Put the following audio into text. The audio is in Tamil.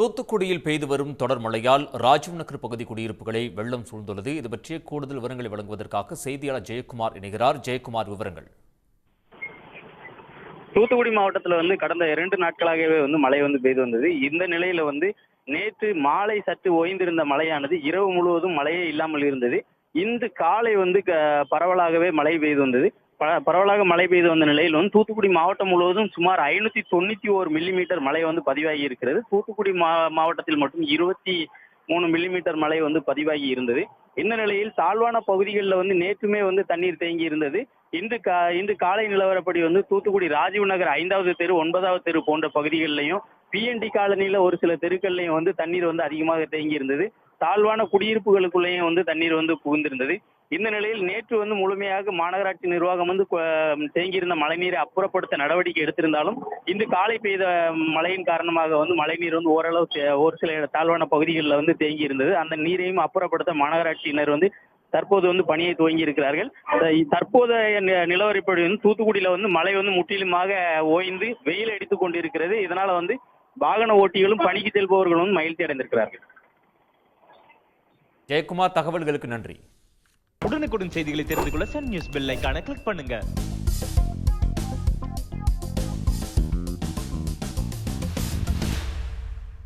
தூத்துக்குடியில் பெய்து வரும் தொடர் மழையால் ராஜீவ் நகர் பகுதி குடியிருப்புகளை வெள்ளம் சூழ்ந்துள்ளது. இது பற்றிய கூடுதல் விவரங்களை வழங்குவதற்காக செய்தியாளர் ஜெயக்குமார் இணைகிறார். ஜெயக்குமார், விவரங்கள். தூத்துக்குடி மாவட்டத்தில் கடந்த 2 நாட்களாகவே மழை பெய்து வந்தது. இந்த நிலையில நேற்று மாலை சற்று ஓய்ந்திருந்த மழையானது இரவு முழுவதும் மழையே இல்லாமல் இருந்தது. இன்று காலை பரவலாகவே மழை பெய்து வந்தது. பரவலாக மழை பெய்து வந்த நிலையில் தூத்துக்குடி மாவட்டம் முழுவதும் சுமார் 591 மில்லிமீட்டர் மழை பதிவாகி இருக்கிறது. தூத்துக்குடி மாவட்டத்தில் மட்டும் 23 மில்லிமீட்டர் மழை பதிவாகி இருந்தது. இந்த நிலையில் தாழ்வான பகுதிகளில் நேற்றுமே தண்ணீர் தேங்கி இருந்தது. இன்று காலை நிலவரப்படி தூத்துக்குடி ராஜீவ் நகர் 5வது தெரு 9வது தெரு போன்ற பகுதிகளிலையும் PND காலனியில ஒரு சில தெருக்கள்லையும் தண்ணீர் அதிகமாக தேங்கி இருந்தது. தாழ்வான குடியிருப்புகளுக்குள்ளேயும் தண்ணீர் புகுந்திருந்தது. இந்த நிலையில் நேற்று முழுமையாக மாநகராட்சி நிர்வாகம் தேங்கியிருந்த மழைநீரை அப்புறப்படுத்த நடவடிக்கை எடுத்திருந்தாலும் இன்று காலை பெய்த மழையின் காரணமாக மழைநீர் ஓரளவு ஒரு சில தாழ்வான பகுதிகளில் தேங்கி இருந்தது. அந்த நீரையும் அப்புறப்படுத்த மாநகராட்சியினர் தற்போது பணியை துவங்கி இருக்கிறார்கள். தற்போதைய நிலவரப்படி தூத்துக்குடியில மழை முற்றிலுமாக ஓய்ந்து வெயில் அடித்துக் கொண்டிருக்கிறது. இதனால வாகன ஓட்டிகளும் பணிக்கு செல்பவர்களும் மகிழ்ச்சி அடைந்திருக்கிறார்கள். ஜெயக்குமார், தகவல்களுக்கு நன்றி. உடனுக்குடன் செய்திகளை தெரிந்து கொள்ள சன் நியூஸ் பெல் ஐகானை கிளிக் பண்ணுங்க.